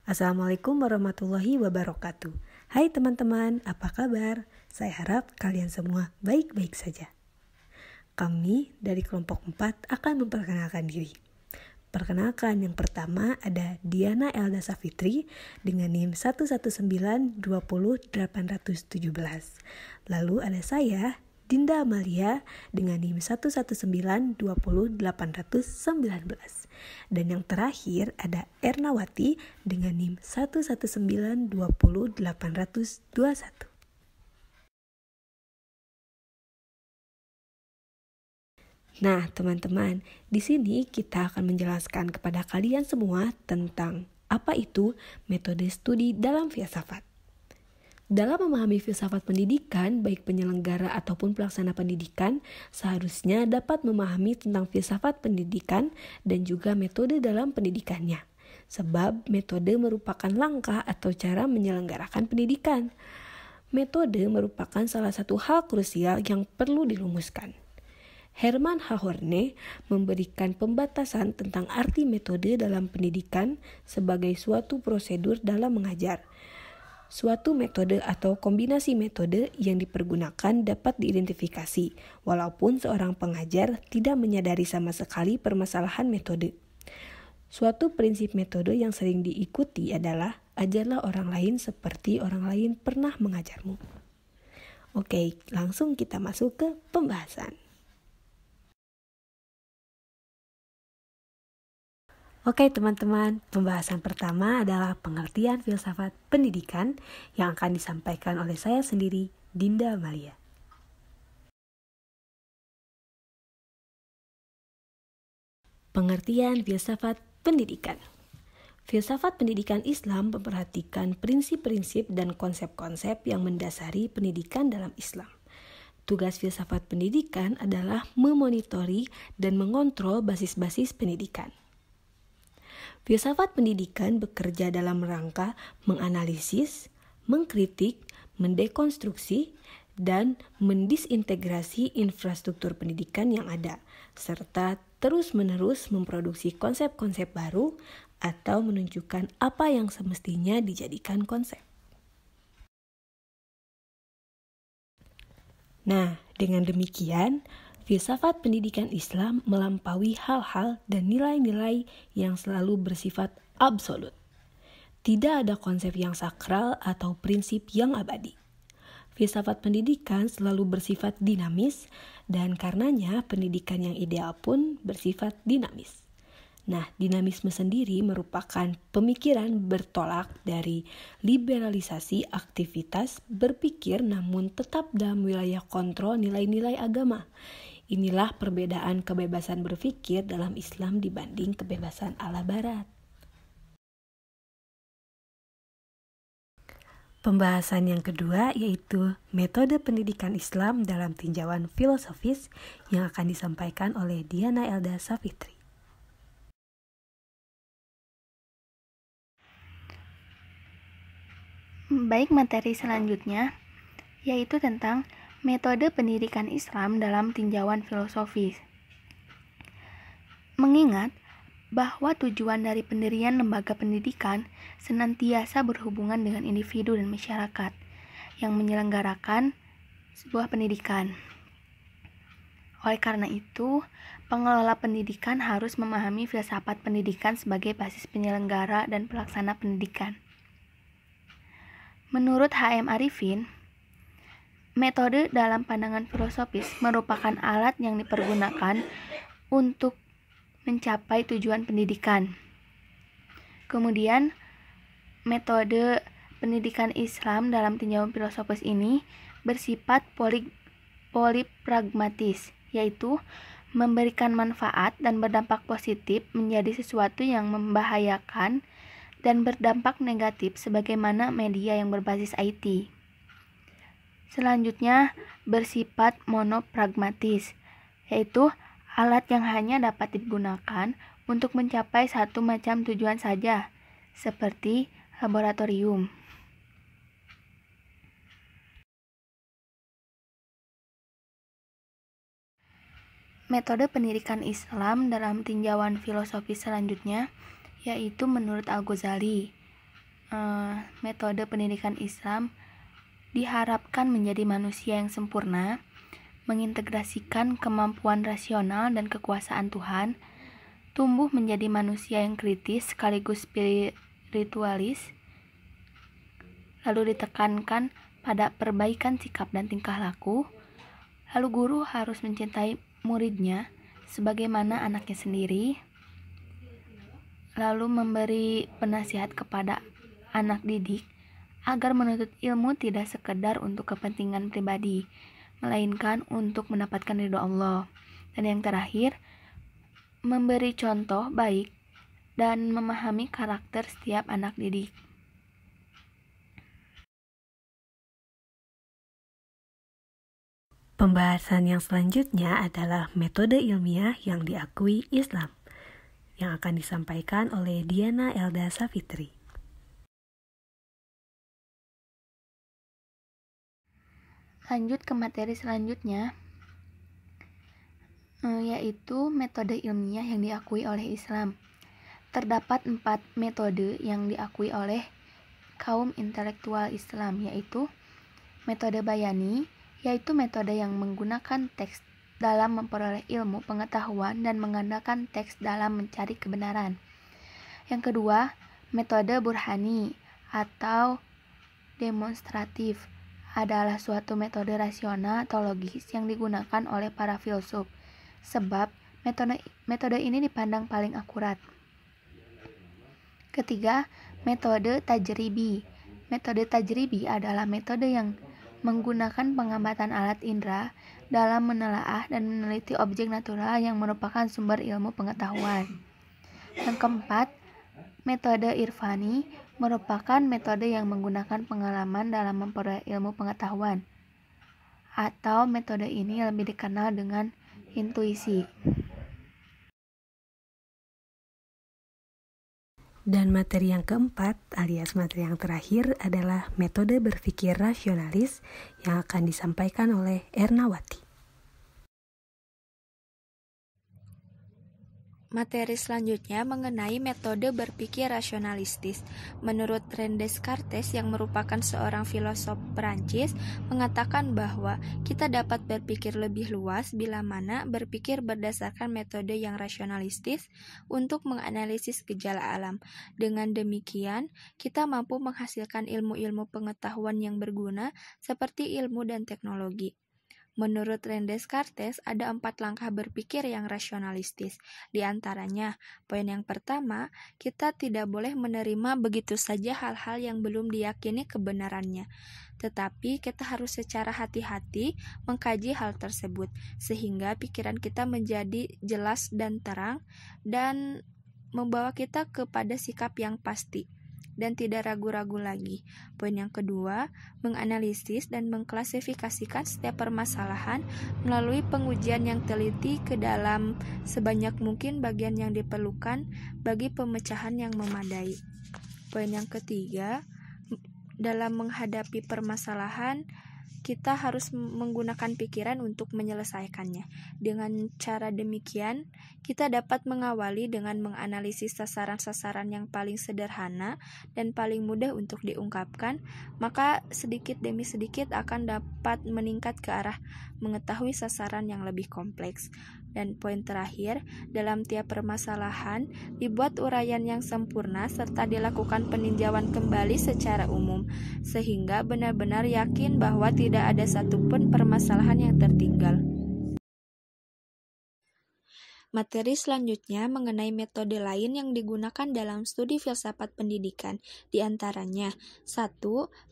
Assalamualaikum warahmatullahi wabarakatuh. Hai teman-teman, apa kabar? Saya harap kalian semua baik-baik saja. Kami dari kelompok 4 akan memperkenalkan diri. Perkenalkan, yang pertama ada Diana Elda Safitri dengan NIM 119200817. Lalu ada saya, Dinda Amalia dengan NIM 119200819. Dan yang terakhir ada Ernawati dengan NIM 119200821. Nah, teman-teman, di sini kita akan menjelaskan kepada kalian semua tentang apa itu metode studi dalam filsafat. Dalam memahami filsafat pendidikan, baik penyelenggara ataupun pelaksana pendidikan, seharusnya dapat memahami tentang filsafat pendidikan dan juga metode dalam pendidikannya. Sebab metode merupakan langkah atau cara menyelenggarakan pendidikan. Metode merupakan salah satu hal krusial yang perlu dirumuskan. Herman Hohorne memberikan pembatasan tentang arti metode dalam pendidikan sebagai suatu prosedur dalam mengajar. Suatu metode atau kombinasi metode yang dipergunakan dapat diidentifikasi, walaupun seorang pengajar tidak menyadari sama sekali permasalahan metode. Suatu prinsip metode yang sering diikuti adalah ajarlah orang lain seperti orang lain pernah mengajarmu. Oke, langsung kita masuk ke pembahasan. Oke teman-teman, pembahasan pertama adalah pengertian filsafat pendidikan yang akan disampaikan oleh saya sendiri, Dinda Amalia. Pengertian filsafat pendidikan. Filsafat pendidikan Islam memperhatikan prinsip-prinsip dan konsep-konsep yang mendasari pendidikan dalam Islam. Tugas filsafat pendidikan adalah memonitori dan mengontrol basis-basis pendidikan. Filsafat pendidikan bekerja dalam rangka menganalisis, mengkritik, mendekonstruksi, dan mendisintegrasi infrastruktur pendidikan yang ada, serta terus-menerus memproduksi konsep-konsep baru atau menunjukkan apa yang semestinya dijadikan konsep. Nah, dengan demikian, filsafat pendidikan Islam melampaui hal-hal dan nilai-nilai yang selalu bersifat absolut. Tidak ada konsep yang sakral atau prinsip yang abadi. Filsafat pendidikan selalu bersifat dinamis dan karenanya pendidikan yang ideal pun bersifat dinamis. Nah, dinamisme sendiri merupakan pemikiran bertolak dari liberalisasi aktivitas berpikir namun tetap dalam wilayah kontrol nilai-nilai agama. Inilah perbedaan kebebasan berpikir dalam Islam dibanding kebebasan ala Barat. Pembahasan yang kedua yaitu metode pendidikan Islam dalam tinjauan filosofis yang akan disampaikan oleh Diana Elda Safitri. Baik, materi selanjutnya yaitu tentang metode pendidikan Islam dalam tinjauan filosofis. Mengingat bahwa tujuan dari pendirian lembaga pendidikan senantiasa berhubungan dengan individu dan masyarakat yang menyelenggarakan sebuah pendidikan. Oleh karena itu, pengelola pendidikan harus memahami filsafat pendidikan sebagai basis penyelenggara dan pelaksana pendidikan. Menurut H.M. Arifin, metode dalam pandangan filosofis merupakan alat yang dipergunakan untuk mencapai tujuan pendidikan. Kemudian, metode pendidikan Islam dalam tinjauan filosofis ini bersifat polipragmatis, yaitu memberikan manfaat dan berdampak positif menjadi sesuatu yang membahayakan dan berdampak negatif sebagaimana media yang berbasis IT. Selanjutnya, bersifat monopragmatis, yaitu alat yang hanya dapat digunakan untuk mencapai satu macam tujuan saja, seperti laboratorium. Metode pendidikan Islam dalam tinjauan filosofi selanjutnya yaitu menurut Al-Ghazali, metode pendidikan Islam diharapkan menjadi manusia yang sempurna, mengintegrasikan kemampuan rasional dan kekuasaan Tuhan, tumbuh menjadi manusia yang kritis sekaligus spiritualis, lalu ditekankan pada perbaikan sikap dan tingkah laku. Lalu guru harus mencintai muridnya sebagaimana anaknya sendiri, lalu memberi penasihat kepada anak didik agar menuntut ilmu tidak sekedar untuk kepentingan pribadi, melainkan untuk mendapatkan ridho Allah. Dan yang terakhir, memberi contoh baik dan memahami karakter setiap anak didik. Pembahasan yang selanjutnya adalah metode ilmiah yang diakui Islam, yang akan disampaikan oleh Diana Elda Safitri. Lanjut ke materi selanjutnya, yaitu metode ilmiah yang diakui oleh Islam. Terdapat 4 metode yang diakui oleh kaum intelektual Islam, yaitu metode bayani, yaitu metode yang menggunakan teks dalam memperoleh ilmu pengetahuan dan mengandalkan teks dalam mencari kebenaran. Yang kedua, metode burhani atau demonstratif adalah suatu metode rasional atau logis yang digunakan oleh para filsuf, sebab metode ini dipandang paling akurat. Ketiga, metode tajribi. Metode tajribi adalah metode yang menggunakan pengamatan alat indera dalam menelaah dan meneliti objek natural yang merupakan sumber ilmu pengetahuan. Yang keempat, metode irfani merupakan metode yang menggunakan pengalaman dalam memperoleh ilmu pengetahuan, atau metode ini lebih dikenal dengan intuisi. Dan materi yang keempat, alias materi yang terakhir, adalah metode berpikir rasionalis yang akan disampaikan oleh Ernawati. Materi selanjutnya mengenai metode berpikir rasionalistis. Menurut René Descartes yang merupakan seorang filosof Perancis, mengatakan bahwa kita dapat berpikir lebih luas bila mana berpikir berdasarkan metode yang rasionalistis untuk menganalisis gejala alam. Dengan demikian, kita mampu menghasilkan ilmu-ilmu pengetahuan yang berguna seperti ilmu dan teknologi. Menurut René Descartes, ada 4 langkah berpikir yang rasionalistis. Di antaranya, poin yang pertama, kita tidak boleh menerima begitu saja hal-hal yang belum diyakini kebenarannya. Tetapi kita harus secara hati-hati mengkaji hal tersebut, sehingga pikiran kita menjadi jelas dan terang, dan membawa kita kepada sikap yang pasti dan tidak ragu-ragu lagi. Poin yang kedua, menganalisis dan mengklasifikasikan setiap permasalahan melalui pengujian yang teliti ke dalam sebanyak mungkin bagian yang diperlukan bagi pemecahan yang memadai. Poin yang ketiga, dalam menghadapi permasalahan, kita harus menggunakan pikiran untuk menyelesaikannya. Dengan cara demikian, kita dapat mengawali dengan menganalisis sasaran-sasaran yang paling sederhana dan paling mudah untuk diungkapkan, maka sedikit demi sedikit akan dapat meningkat ke arah mengetahui sasaran yang lebih kompleks. Dan poin terakhir, dalam tiap permasalahan, dibuat uraian yang sempurna serta dilakukan peninjauan kembali secara umum, sehingga benar-benar yakin bahwa tidak ada satupun permasalahan yang tertinggal. Materi selanjutnya mengenai metode lain yang digunakan dalam studi filsafat pendidikan, di antaranya 1.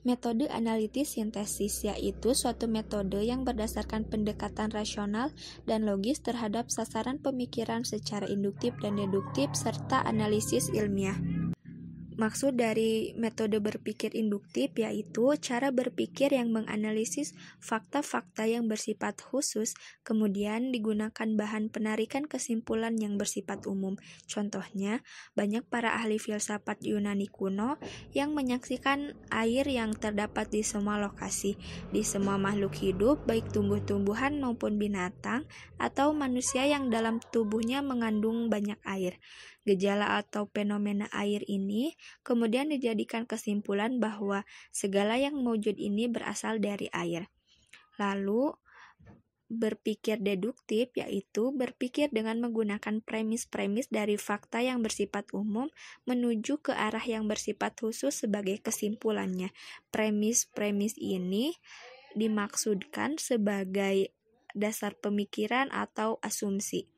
Metode analitis sintesis, yaitu suatu metode yang berdasarkan pendekatan rasional dan logis terhadap sasaran pemikiran secara induktif dan deduktif serta analisis ilmiah. Maksud dari metode berpikir induktif yaitu cara berpikir yang menganalisis fakta-fakta yang bersifat khusus, kemudian digunakan bahan penarikan kesimpulan yang bersifat umum. Contohnya, banyak para ahli filsafat Yunani kuno yang menyaksikan air yang terdapat di semua lokasi, di semua makhluk hidup, baik tumbuh-tumbuhan maupun binatang, atau manusia yang dalam tubuhnya mengandung banyak air. gejala atau fenomena air ini, kemudian dijadikan kesimpulan bahwa segala yang mewujud ini berasal dari air. Lalu, berpikir deduktif yaitu berpikir dengan menggunakan premis-premis dari fakta yang bersifat umum menuju ke arah yang bersifat khusus sebagai kesimpulannya. Premis-premis ini dimaksudkan sebagai dasar pemikiran atau asumsi.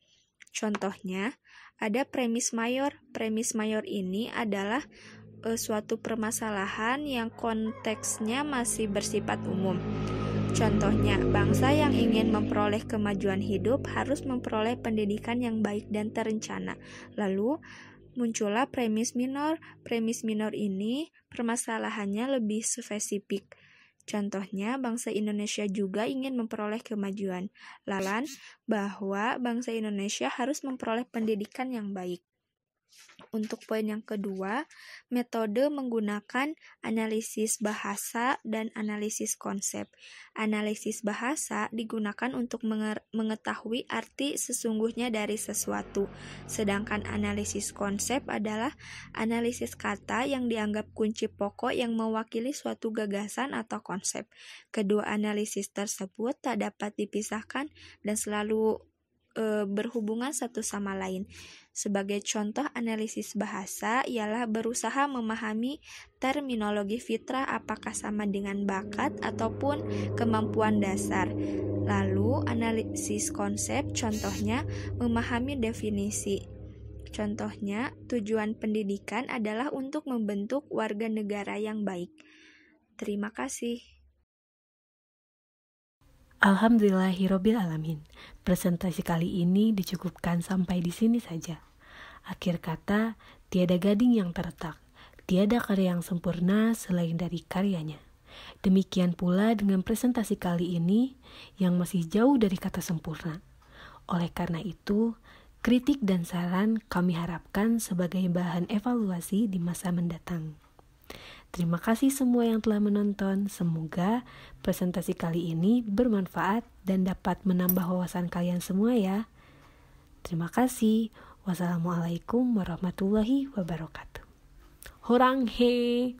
Contohnya, ada premis mayor. Premis mayor ini adalah suatu permasalahan yang konteksnya masih bersifat umum. Contohnya, bangsa yang ingin memperoleh kemajuan hidup harus memperoleh pendidikan yang baik dan terencana. Lalu, muncullah premis minor. Premis minor ini permasalahannya lebih spesifik. Contohnya, bangsa Indonesia juga ingin memperoleh kemajuan. Lalu, bahwa bangsa Indonesia harus memperoleh pendidikan yang baik. Untuk poin yang kedua, metode menggunakan analisis bahasa dan analisis konsep. Analisis bahasa digunakan untuk mengetahui arti sesungguhnya dari sesuatu, sedangkan analisis konsep adalah analisis kata yang dianggap kunci pokok yang mewakili suatu gagasan atau konsep. Kedua analisis tersebut tak dapat dipisahkan dan selalu berhubungan satu sama lain. Sebagai contoh analisis bahasa ialah berusaha memahami terminologi fitrah apakah sama dengan bakat ataupun kemampuan dasar. Lalu analisis konsep contohnya memahami definisi. Contohnya tujuan pendidikan adalah untuk membentuk warga negara yang baik. Terima kasih. Alhamdulillahirabbil alamin. Presentasi kali ini dicukupkan sampai di sini saja. Akhir kata, tiada gading yang terletak, tiada karya yang sempurna selain dari karyanya. Demikian pula dengan presentasi kali ini yang masih jauh dari kata sempurna. Oleh karena itu, kritik dan saran kami harapkan sebagai bahan evaluasi di masa mendatang. Terima kasih semua yang telah menonton. Semoga presentasi kali ini bermanfaat dan dapat menambah wawasan kalian semua ya. Terima kasih. Wassalamualaikum warahmatullahi wabarakatuh. Horang he.